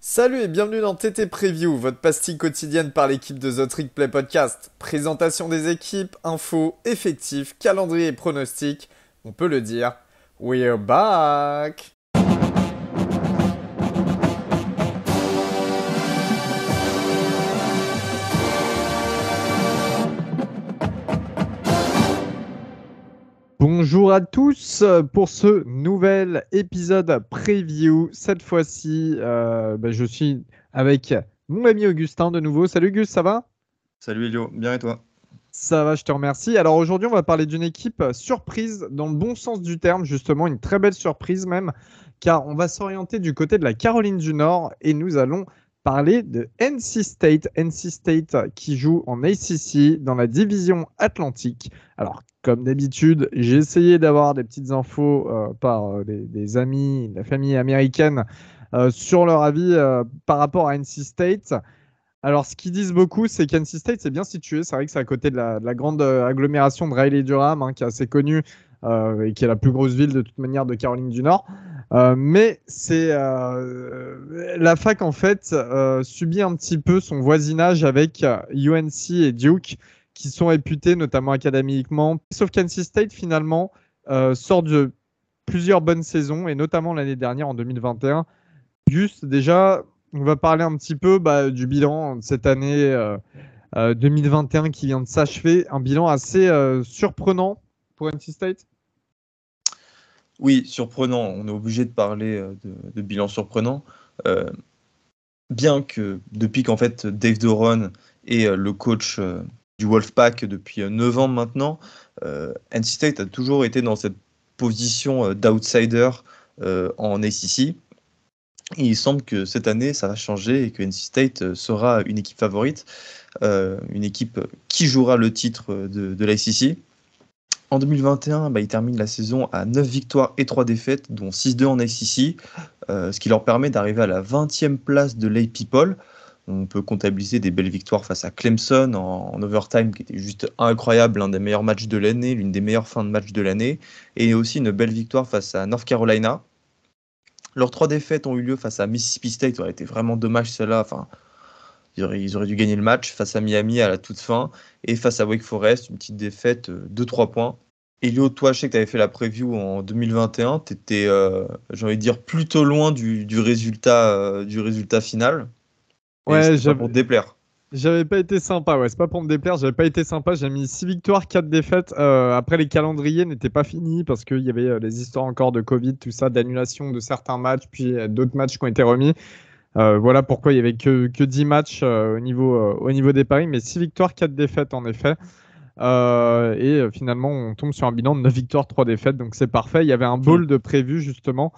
Salut et bienvenue dans TT Preview, votre pastille quotidienne par l'équipe de The Trick Play Podcast. Présentation des équipes, infos, effectifs, calendrier et pronostics. On peut le dire, we're back! Bonjour à tous pour ce nouvel épisode preview. Cette fois-ci, je suis avec mon ami Augustin de nouveau. Salut Gus, ça va? Salut Elio, bien et toi? Ça va, je te remercie. Alors aujourd'hui, on va parler d'une équipe surprise dans le bon sens du terme, justement, une très belle surprise même, car on va s'orienter du côté de la Caroline du Nord et nous allons parler de NC State. NC State qui joue en ACC dans la division Atlantique. Alors, comme d'habitude, j'ai essayé d'avoir des petites infos par des amis, de la famille américaine sur leur avis par rapport à NC State. Alors, ce qu'ils disent beaucoup, c'est qu'NC State, c'est bien situé. C'est vrai que c'est à côté de la grande agglomération de Raleigh-Durham, qui est assez connue et qui est la plus grosse ville de toute manière de Caroline du Nord. Mais c'est la fac, en fait, subit un petit peu son voisinage avec UNC et Duke, qui sont réputés, notamment académiquement. Sauf qu'NC State, finalement, sort de plusieurs bonnes saisons, et notamment l'année dernière, en 2021. Juste, déjà, on va parler un petit peu du bilan de cette année 2021 qui vient de s'achever. Un bilan assez surprenant pour NC State. Oui, surprenant. On est obligé de parler de bilan surprenant. Bien que depuis qu'en fait Dave Doron est le coach du Wolfpack depuis 9 ans maintenant, NC State a toujours été dans cette position d'outsider en ACC. Et il semble que cette année, ça va changer et que NC State sera une équipe favorite, une équipe qui jouera le titre de l'ACC. En 2021, ils terminent la saison à 9 victoires et 3 défaites, dont 6-2 en ACC, ce qui leur permet d'arriver à la 20e place de l'AP Poll. On peut comptabiliser des belles victoires face à Clemson en overtime, qui était juste incroyable, l'un des meilleurs matchs de l'année, l'une des meilleures fins de match de l'année, et aussi une belle victoire face à North Carolina. Leurs 3 défaites ont eu lieu face à Mississippi State, ça aurait été vraiment dommage celle-là. Enfin, ils auraient dû gagner le match face à Miami à la toute fin et face à Wake Forest, une petite défaite de 3 points. Elio, toi, je sais que tu avais fait la preview en 2021, tu étais, j'ai envie de dire, plutôt loin du résultat final. Et Ouais, c'était pas pour te déplaire. j'avais pas été sympa. Ouais, c'est pas pour me déplaire, j'avais pas été sympa. J'ai mis 6 victoires, 4 défaites. Après, les calendriers n'étaient pas finis parce qu'il y avait les histoires encore de Covid, tout ça, d'annulation de certains matchs, puis d'autres matchs qui ont été remis. Voilà pourquoi il y avait que 10 matchs au niveau des paris, mais 6 victoires, 4 défaites en effet. Finalement, on tombe sur un bilan de 9 victoires, 3 défaites, donc c'est parfait. Il y avait un bowl de prévu justement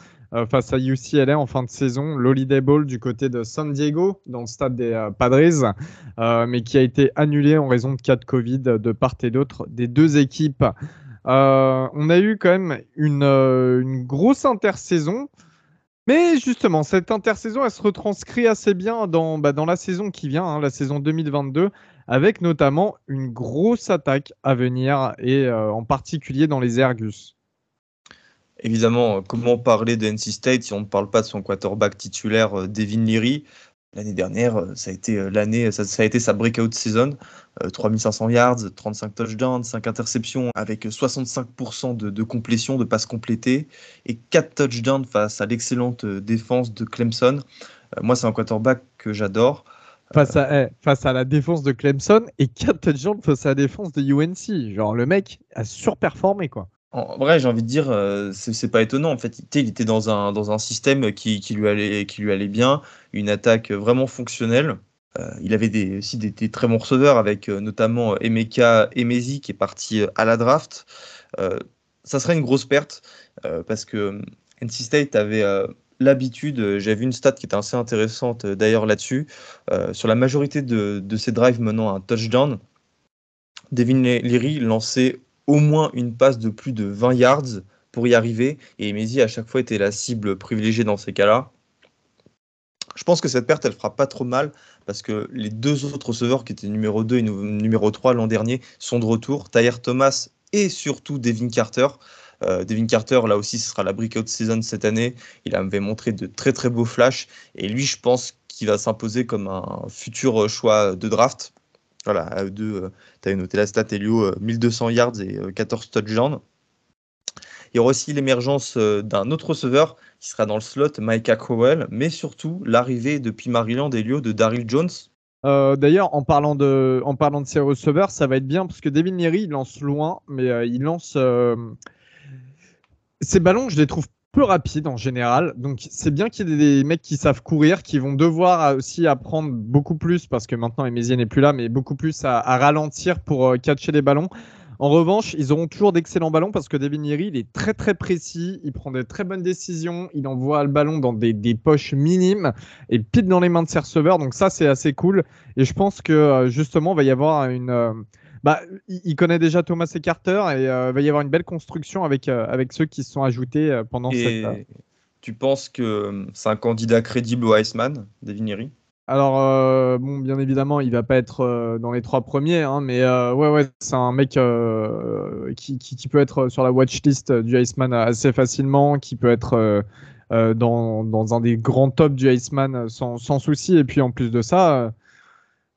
face à UCLA en fin de saison, l'Holiday Bowl du côté de San Diego, dans le stade des Padres, mais qui a été annulé en raison de cas de Covid de part et d'autre des deux équipes. On a eu quand même une grosse intersaison. Mais justement, cette intersaison, elle se retranscrit assez bien dans la saison qui vient, la saison 2022, avec notamment une grosse attaque à venir, et en particulier dans les Ergus. Évidemment, comment parler de NC State si on ne parle pas de son quarterback titulaire Devin Leary? L'année dernière, ça a été l'année, ça a été sa breakout season. 3500 yards, 35 touchdowns, 5 interceptions avec 65% de complétion, de passes complétées et 4 touchdowns face à l'excellente défense de Clemson. Moi, c'est un quarterback que j'adore. Face à la défense de Clemson et 4 touchdowns face à la défense de UNC. Genre, le mec a surperformé, quoi. En vrai, j'ai envie de dire, c'est pas étonnant. En fait, il était dans un système qui lui allait bien, une attaque vraiment fonctionnelle. Il avait aussi des très bons receveurs avec notamment Emeka Emezi qui est parti à la draft. Ça serait une grosse perte parce que NC State avait l'habitude, j'avais vu une stat qui était assez intéressante d'ailleurs là-dessus, sur la majorité de ses drives menant à un touchdown. Devin Leary lançait au moins une passe de plus de 20 yards pour y arriver, et Emezi à chaque fois était la cible privilégiée dans ces cas-là. Je pense que cette perte, elle fera pas trop mal, parce que les deux autres receveurs, qui étaient numéro 2 et numéro 3 l'an dernier, sont de retour. Tyler Thomas et surtout Devin Carter. Devin Carter, là aussi, ce sera la breakout season cette année. Il avait montré de très très beaux flashs, et lui, je pense qui va s'imposer comme un futur choix de draft. Voilà, à eux deux, tu as noté la stat, Elio, 1200 yards et 14 touchdowns. Il y aura aussi l'émergence d'un autre receveur qui sera dans le slot, Micah Crowell, mais surtout l'arrivée depuis Maryland, Elio, de Daryl Jones. D'ailleurs, en parlant de ces receveurs, ça va être bien parce que Devin Leary, il lance loin, mais il lance ces ballons, je les trouve peu rapides en général. Donc, c'est bien qu'il y ait des mecs qui savent courir, qui vont devoir aussi apprendre beaucoup plus parce que maintenant, Emezier n'est plus là, mais beaucoup plus à ralentir pour catcher les ballons. En revanche, ils auront toujours d'excellents ballons parce que Devin Leary, il est très très précis, il prend des très bonnes décisions, il envoie le ballon dans des poches minimes et pile dans les mains de ses receveurs. Donc ça, c'est assez cool. Et je pense que justement, il va y avoir il connaît déjà Thomas et Carter et il va y avoir une belle construction avec ceux qui se sont ajoutés pendant Et cette. tu penses que c'est un candidat crédible au Heisman, Devin Leary? Alors, bien évidemment, il va pas être dans les 3 premiers, hein, mais ouais, c'est un mec qui peut être sur la watchlist du Iceman assez facilement, qui peut être dans un des grands tops du Iceman sans souci. Et puis en plus de ça,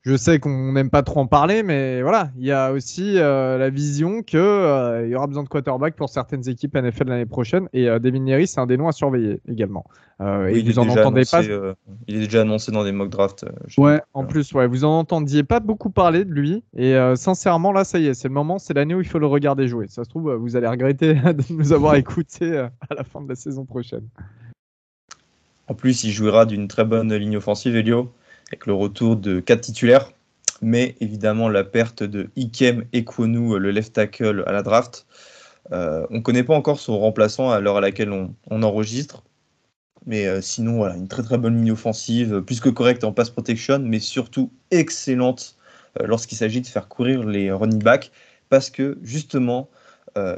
je sais qu'on n'aime pas trop en parler, mais voilà, il y a aussi la vision qu'il y aura besoin de quarterback pour certaines équipes NFL l'année prochaine. Et Devin Leary, c'est un des noms à surveiller également. Oui, Et vous en entendez pas. Il est déjà annoncé dans des mock drafts. Ouais, en plus, ouais, vous en entendiez pas beaucoup parler de lui. Et sincèrement, là, ça y est, c'est le moment, c'est l'année où il faut le regarder jouer. Ça se trouve, vous allez regretter de nous avoir écoutés à la fin de la saison prochaine. En plus, il jouera d'une très bonne ligne offensive, Elio, avec le retour de 4 titulaires, mais évidemment la perte de Ikem Ekwonu, le left tackle à la draft. On ne connaît pas encore son remplaçant à l'heure à laquelle on enregistre, mais sinon, voilà, une très très bonne ligne offensive, plus que correcte en pass protection, mais surtout excellente lorsqu'il s'agit de faire courir les running backs, parce que justement,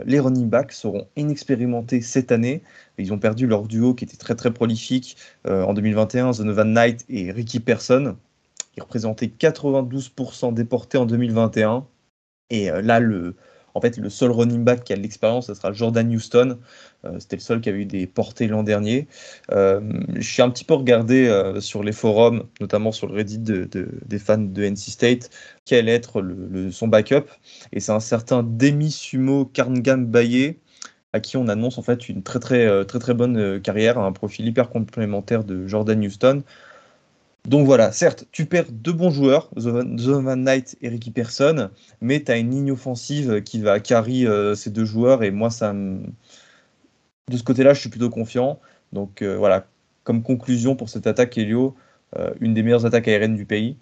les running backs seront inexpérimentés cette année. Ils ont perdu leur duo qui était très très prolifique en 2021, Zonovan Knight et Ricky Person. Ils représentaient 92% des portées en 2021. Et là, en fait, le seul running back qui a de l'expérience, ce sera Jordan Houston. C'était le seul qui avait eu des portées l'an dernier. Je suis un petit peu regardé sur les forums, notamment sur le Reddit des fans de NC State, quel allait être son backup. Et c'est un certain Demi Sumo Karngam Baye, à qui on annonce en fait une très bonne carrière, un profil hyper complémentaire de Jordan Houston. Donc voilà, certes, tu perds 2 bons joueurs, Zonovan Knight et Ricky Person, mais tu as une ligne offensive qui va carry ces 2 joueurs, et moi, de ce côté-là, je suis plutôt confiant. Donc voilà, comme conclusion pour cette attaque, Elio, une des meilleures attaques aériennes du pays.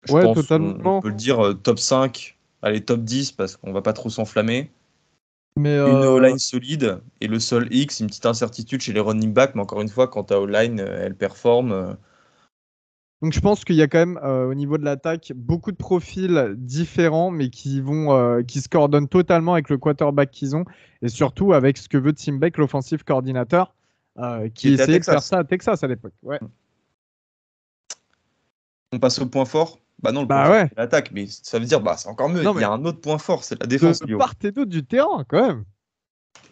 Je Ouais, pense totalement. on peut le dire top 5, allez, top 10, parce qu'on va pas trop s'enflammer. Mais Une O-line solide, et le seul X, une petite incertitude chez les running backs, mais encore une fois, quand ta O-line, elle performe. donc je pense qu'il y a quand même au niveau de l'attaque beaucoup de profils différents, mais qui se coordonnent totalement avec le quarterback qu'ils ont, et surtout avec ce que veut Tim Beck, l'offensive coordinateur, qui était à essayait de faire Texas. ça à Texas à l'époque. Ouais. On passe au point fort. Bah non, le point Bah fort, ouais. c'est l'attaque, mais ça veut dire, bah c'est encore mieux. Non Il y a mais un autre point fort, c'est la défense, de Lio. part et d'autre du terrain quand même.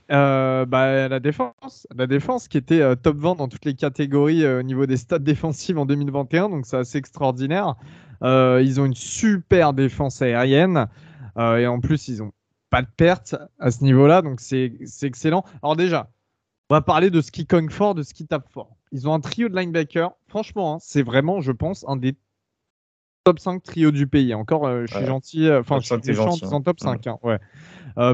La défense qui était top 20 dans toutes les catégories au niveau des stats défensives en 2021, donc c'est assez extraordinaire. Ils ont une super défense aérienne et en plus ils ont pas de pertes à ce niveau-là, donc c'est excellent. Alors déjà, on va parler de ce qui cogne fort, de ce qui tape fort. Ils ont un trio de linebackers. Franchement, hein, c'est vraiment, je pense, un des top 5 trios du pays. Encore, je suis gentil, Top je suis 5, t'es méchant en gentil. disant top 5. Hein, ouais.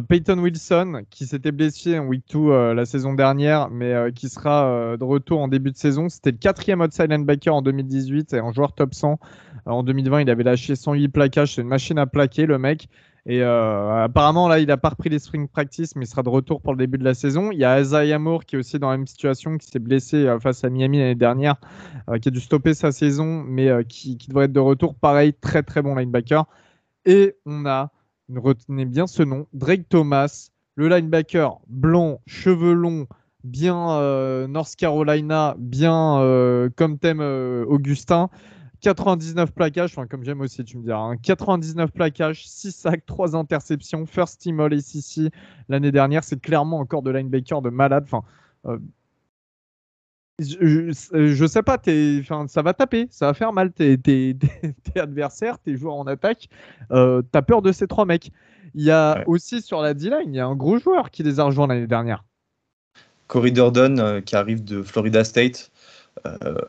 Peyton Wilson, qui s'était blessé en week 2 la saison dernière, mais qui sera de retour en début de saison. C'était le 4e outside linebacker en 2018 et en joueur top 100. En 2020, il avait lâché 108 plaquages. C'est une machine à plaquer, le mec. Et apparemment, là, il n'a pas repris les spring practice, mais il sera de retour pour le début de la saison. Il y a Isaiah Moore qui est aussi dans la même situation, qui s'est blessé face à Miami l'année dernière, qui a dû stopper sa saison, mais qui devrait être de retour. Pareil, très très bon linebacker. Et on a, retenez bien ce nom, Drake Thomas, le linebacker blanc, cheveux longs, bien North Carolina, bien comme thème Augustin. 99 plaquages, enfin comme j'aime aussi, tu me diras. Hein, 99 plaquages, 6 sacs, 3 interceptions, first team all ACC l'année dernière. C'est clairement encore de linebacker de malade. Enfin, je sais pas, ça va taper, ça va faire mal. Tes adversaires, tes joueurs en attaque, t'as peur de ces trois mecs. Il y a Ouais. aussi sur la D-line, il y a un gros joueur qui les a rejoints l'année dernière. Corey Durdon, qui arrive de Florida State,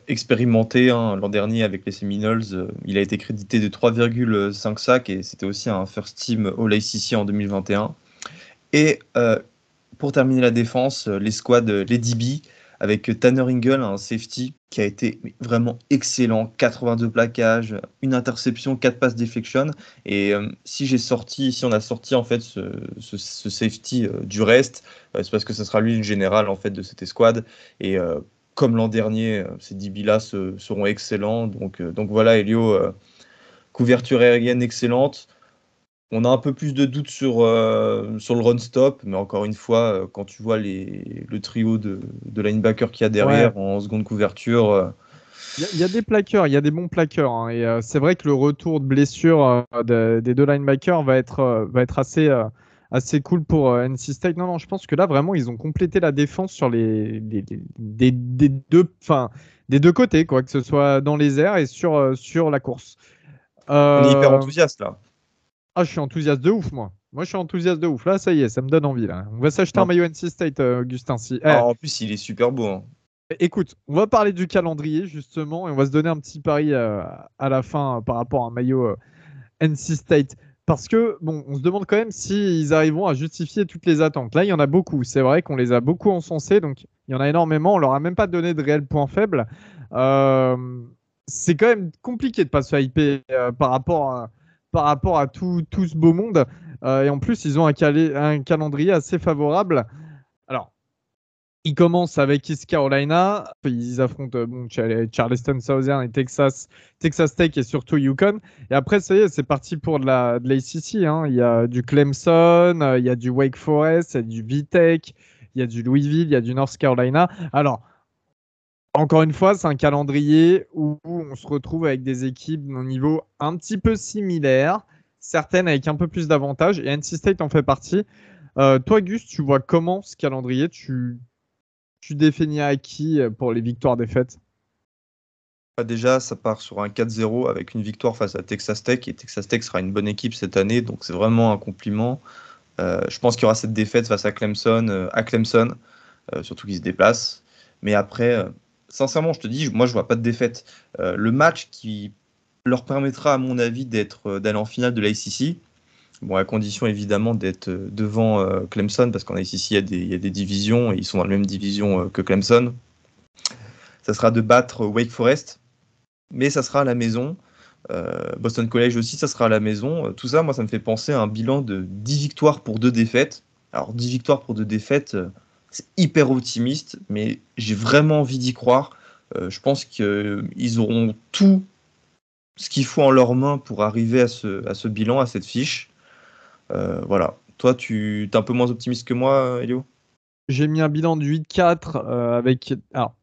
expérimenté hein, l'an dernier avec les Seminoles. Il a été crédité de 3,5 sacs et c'était aussi un first team All-ACC en 2021. Et pour terminer la défense, les squads, les DB, avec Tanner Ingle, un safety qui a été vraiment excellent, 82 plaquages, une interception, 4 passes deflection. Et si on a sorti en fait ce safety du reste, c'est parce que ce sera lui le général en fait de cette escouade. Et comme l'an dernier, ces DB-là seront excellents. Donc voilà, Elio, couverture aérienne excellente. On a un peu plus de doutes sur le run-stop, mais encore une fois, quand tu vois le trio de linebackers qu'il y a Ouais, derrière en seconde couverture, il y a des plaqueurs, il y a des bons plaqueurs, hein, et c'est vrai que le retour de blessure des deux linebackers va être assez cool pour NC State. Non, non, je pense que là, vraiment, ils ont complété la défense sur des deux côtés, quoi, que ce soit dans les airs et sur la course. on est hyper Euh, enthousiaste là. Ah, je suis enthousiaste de ouf, moi. Moi, je suis enthousiaste de ouf. Là, ça y est, ça me donne envie, là. On va s'acheter un Non. maillot NC State, Augustin. En plus, il est super beau, hein. Écoute, on va parler du calendrier, justement, et on va se donner un petit pari à la fin par rapport à un maillot NC State. Parce que, bon, on se demande quand même s'ils arriveront à justifier toutes les attentes. Là, il y en a beaucoup. C'est vrai qu'on les a beaucoup encensés, donc il y en a énormément. On leur a même pas donné de réels points faibles. Euh, c'est quand même compliqué de pas se hyper par rapport à tout ce beau monde. Et en plus, ils ont un calendrier assez favorable. Alors, ils commencent avec East Carolina. Ils affrontent Charleston Southern et Texas Tech et surtout Yukon. Et après, ça y est, c'est parti pour de l'ACC, hein. Il y a du Clemson, il y a du Wake Forest, il y a du VTech, il y a du Louisville, il y a du North Carolina. Alors, encore une fois, c'est un calendrier où on se retrouve avec des équipes d'un niveau un petit peu similaire, certaines avec un peu plus d'avantages, et NC State en fait partie. Toi, Gus, tu vois comment ce calendrier, tu définis à qui pour les victoires-défaites? Déjà, ça part sur un 4-0 avec une victoire face à Texas Tech, et Texas Tech sera une bonne équipe cette année, donc c'est vraiment un compliment. Je pense qu'il y aura cette défaite face à Clemson, surtout qu'ils se déplacent. Mais après, sincèrement, je te dis, moi, je vois pas de défaite. Le match qui leur permettra, à mon avis, d'aller en finale de l'ACC, bon, à condition évidemment d'être devant Clemson, parce qu'en ACC, il y a des divisions, et ils sont dans la même division que Clemson. Ça sera de battre Wake Forest, mais ça sera à la maison. Boston College aussi, ça sera à la maison. Tout ça, moi, ça me fait penser à un bilan de 10 victoires pour 2 défaites. Alors, 10 victoires pour 2 défaites, c'est hyper optimiste, mais j'ai vraiment envie d'y croire. Je pense qu'ils auront tout ce qu'il faut en leurs mains pour arriver à ce bilan, à cette fiche. Voilà. Toi, tu es un peu moins optimiste que moi, Elio? J'ai mis un bilan de 8-4 avec. Alors,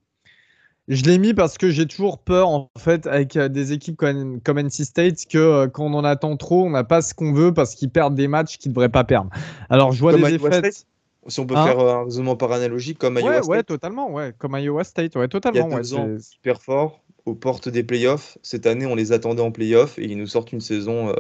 je l'ai mis parce que j'ai toujours peur, en fait, avec des équipes comme NC State, que quand on en attend trop, on n'a pas ce qu'on veut parce qu'ils perdent des matchs qu'ils ne devraient pas perdre. Alors, je vois Comme des Iowa State? défaites. Si on peut Hein? faire un raisonnement par analogie, comme Ouais, Iowa ouais, State, totalement, ouais. Comme Iowa State, ouais, il y a totalement, ouais. 2 ans, hyper fort, aux portes des playoffs. Cette année, on les attendait en playoffs et ils nous sortent une saison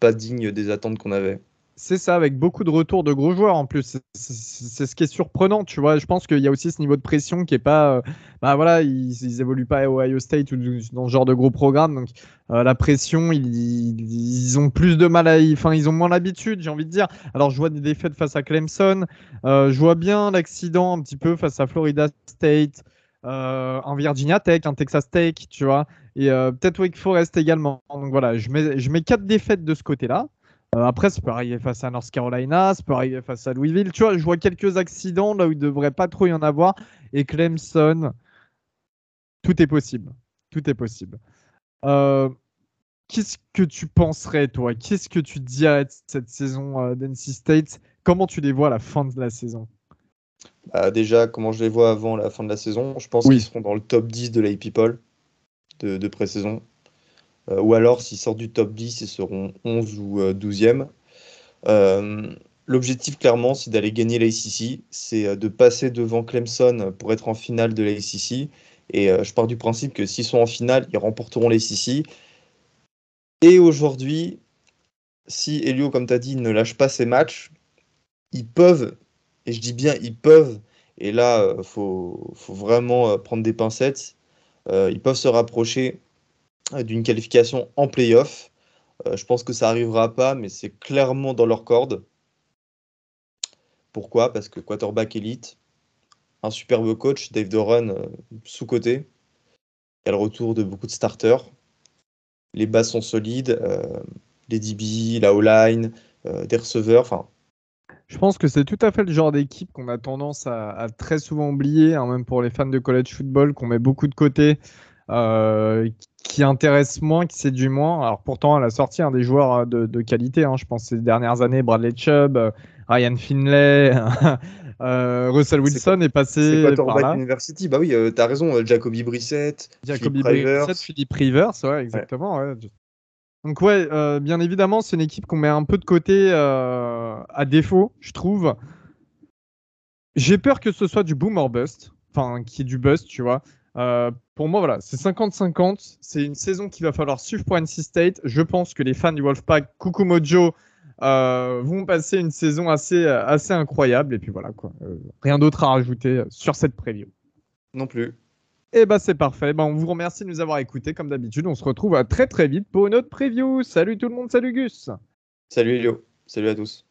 pas digne des attentes qu'on avait. C'est ça, avec beaucoup de retours de gros joueurs en plus. C'est ce qui est surprenant, tu vois. Je pense qu'il y a aussi ce niveau de pression qui est pas. Bah voilà, ils évoluent pas à Ohio State ou dans ce genre de gros programme. Donc la pression, ils ont plus de mal enfin, ils ont moins l'habitude, j'ai envie de dire. Alors je vois des défaites face à Clemson. Je vois bien l'accident un petit peu face à Florida State, un Virginia Tech, un Texas Tech, tu vois. Et peut-être Wake Forest également. Donc voilà, je mets 4 défaites de ce côté-là. Après, ça peut arriver face à North Carolina, ça peut arriver face à Louisville. Tu vois, je vois quelques accidents là où il ne devrait pas trop y en avoir. Et Clemson, tout est possible. Tout est possible. Euh, Qu'est-ce que tu penserais, toi? Qu'est-ce que tu dirais de cette saison d'NC State? Comment tu les vois à la fin de la saison? Déjà, comment je les vois avant la fin de la saison, je pense qu'ils Oui, seront dans le top 10 de l'AP People de pré-saison. Ou alors, s'ils sortent du top 10, ils seront 11 ou 12e. L'objectif, clairement, c'est d'aller gagner l'ACC. C'est de passer devant Clemson pour être en finale de l'ACC. Et je pars du principe que s'ils sont en finale, ils remporteront l'ACC. Et aujourd'hui, si Elio, comme tu as dit, ne lâche pas ses matchs, ils peuvent, et je dis bien ils peuvent, et là, faut vraiment prendre des pincettes, ils peuvent se rapprocher d'une qualification en playoff. Je pense que ça n'arrivera pas, mais c'est clairement dans leur corde. Pourquoi? Parce que quarterback élite, un superbe coach, Dave Doran, sous-coté. Il y a le retour de beaucoup de starters. Les bases sont solides, les DB, la O-line, des receveurs. Enfin, Je pense que c'est tout à fait le genre d'équipe qu'on a tendance à très souvent oublier, hein, même pour les fans de college football, qu'on met beaucoup de côté, qui intéresse moins, qui séduit moins. Alors pourtant, elle a sorti des joueurs de qualité, hein, je pense ces dernières années, Bradley Chubb, Ryan Finlay, Russell Wilson est c'est passé par quarterback là. university. Bah oui, t'as raison, Jacoby Brissett, Jacoby Philip Rivers. Brissett, Philip Rivers, ouais, exactement. Ouais. Donc ouais, bien évidemment, c'est une équipe qu'on met un peu de côté à défaut, je trouve. J'ai peur que ce soit du boom or bust, enfin, qui est du bust, tu vois. Pour moi, voilà, c'est 50-50. C'est une saison qu'il va falloir suivre pour NC State. Je pense que les fans du Wolfpack, Coucou Mojo, vont passer une saison assez incroyable. Et puis voilà, quoi. Rien d'autre à rajouter sur cette preview. Non plus. Et bah, c'est parfait. Bah, on vous remercie de nous avoir écoutés. Comme d'habitude, on se retrouve très très vite pour une autre preview. Salut tout le monde, salut Gus. Salut Elio, salut à tous.